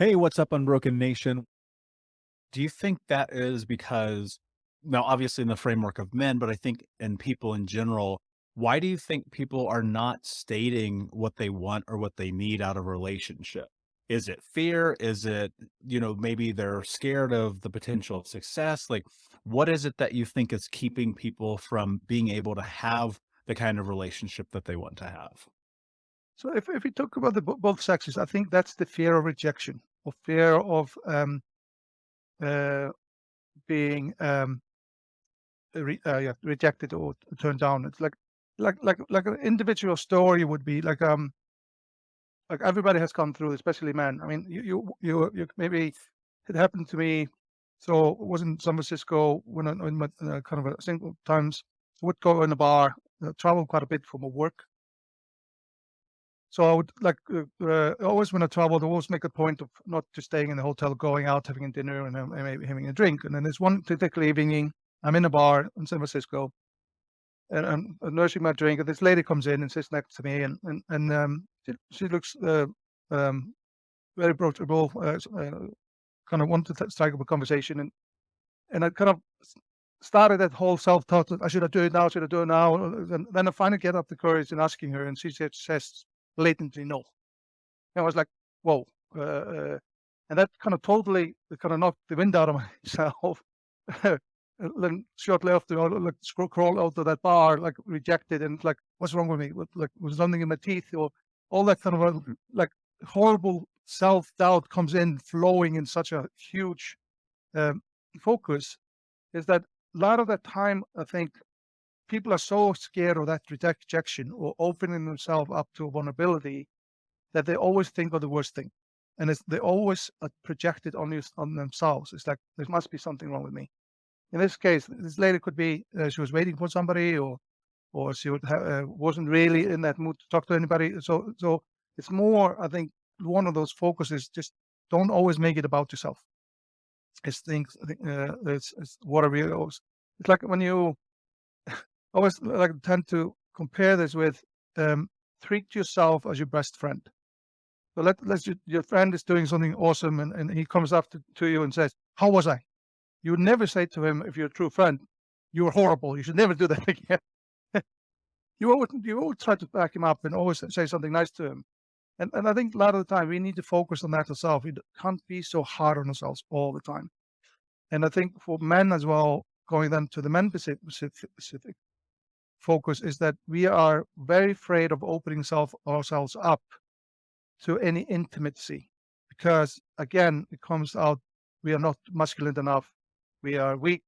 Hey, what's up, Unbroken Nation? Do you think that is because, now, obviously in the framework of men, but I think in people in general, why do you think people are not stating what they want or what they need out of a relationship? Is it fear? Is it, maybe they're scared of the potential of success? Like, what is it that you think is keeping people from being able to have the kind of relationship that they want to have? So if we talk about both sexes, I think that's the fear of rejection or fear of uh, being yeah, rejected or turned down. It's like an individual story would be like everybody has gone through, especially men. I mean, you maybe it happened to me. So it was in San Francisco when in my kind of a single times. I would go in a bar, travel quite a bit for my work. So I would always when I traveled, I always make a point of not just staying in the hotel, going out, having a dinner, and maybe having a drink. And then there's one particular evening, I'm in a bar in San Francisco, and I'm nursing my drink, and this lady comes in and sits next to me, and she looks um, very approachable, kind of wanted to strike up a conversation, and I kind of started that whole self-talk. I should I do it now? Should I do it now? And then I finally get up the courage and asking her, and she says blatantly no. And I was like, "Whoa," and that kind of totally kind of knocked the wind out of myself. Then shortly after, I like crawled out of that bar, like rejected, and like, "What's wrong with me? Like, was something in my teeth?" Or all that kind of like horrible self-doubt comes in, flowing in such a huge um, focus. Is that a lot of that time? I think people are so scared of that rejection or opening themselves up to a vulnerability that they always think of the worst thing, and they always project it on themselves. It's like there must be something wrong with me. In this case, this lady could be she was waiting for somebody, or she wasn't really in that mood to talk to anybody. So it's more. I think one of those focuses just don't always make it about yourself. It's things. I think it's whatever you always. It's like when you always like tend to compare this with treat yourself as your best friend. So let's your friend is doing something awesome, and he comes up to you and says, "How was I?" You would never say to him, if you're a true friend, "You were horrible. You should never do that again." You always try to back him up and always say something nice to him. And I think a lot of the time we need to focus on that ourselves. We can't be so hard on ourselves all the time. And I think for men as well, going then to the men specific focus is that we are very afraid of opening ourselves up to any intimacy, because again it comes out we are not masculine enough, we are weak,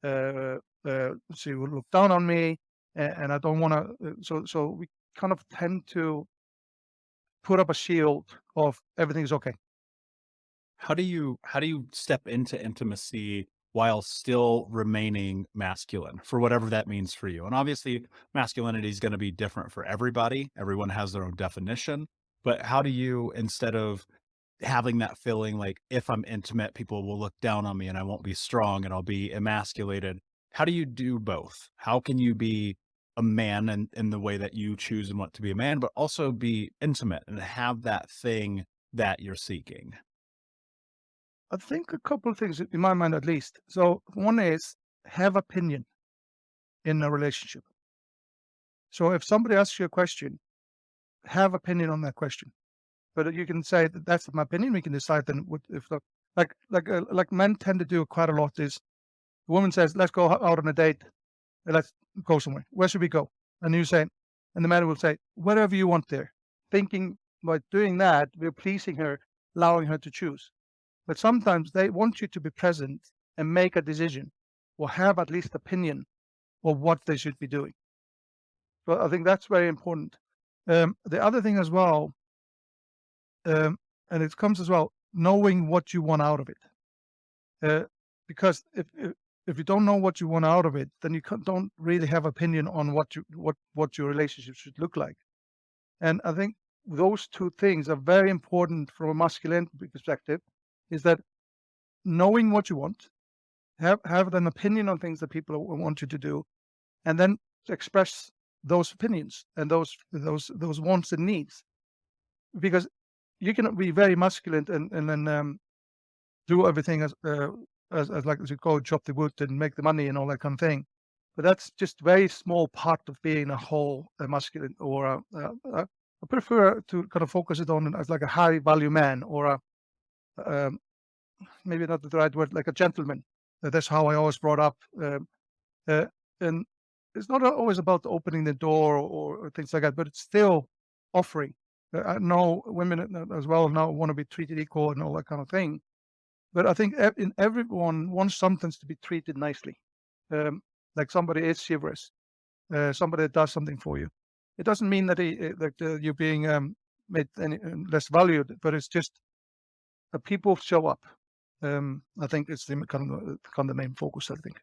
she will look down on me, and I don't want to, so we kind of tend to put up a shield of everything's okay. How do you step into intimacy while still remaining masculine for whatever that means for you? And obviously masculinity is going to be different for everybody. Everyone has their own definition, but how do you, instead of having that feeling like if I'm intimate, people will look down on me and I won't be strong and I'll be emasculated. How do you do both? How can you be a man in the way that you choose and want to be a man, but also be intimate and have that thing that you're seeking? I think a couple of things in my mind at least. So one is have opinion in a relationship. So if somebody asks you a question, have opinion on that question. But you can say that that's my opinion. We can decide then what if the like men tend to do quite a lot is the woman says, "Let's go out on a date. Let's go somewhere. Where should we go?" And you say, and the man will say, "Wherever you want there." Thinking by doing that, we're pleasing her, allowing her to choose. But sometimes they want you to be present and make a decision or have at least opinion of what they should be doing. So I think that's very important. The other thing as well, um, and it comes as well, knowing what you want out of it. Uh, because if you don't know what you want out of it, then you don't really have opinion on what your relationship should look like. And I think those two things are very important from a masculine perspective. Is that knowing what you want, have an opinion on things that people want you to do, and then express those opinions and those wants and needs. Because you can be very masculine and then do everything as like as you go, chop the wood and make the money and all that kind of thing. But that's just very small part of being a whole masculine or I prefer to kind of focus it on as like a high value man or a um, maybe not the right word, like a gentleman. That's how I always brought up. Uh, and it's not always about opening the door or things like that, but it's still offering. I know women as well now want to be treated equal and all that kind of thing. But I think in everyone wants something to be treated nicely. Like somebody is chivalrous, somebody that does something for you. It doesn't mean that you're being made any less valued, but it's just that people show up. I think it's the kind of the main focus, I think.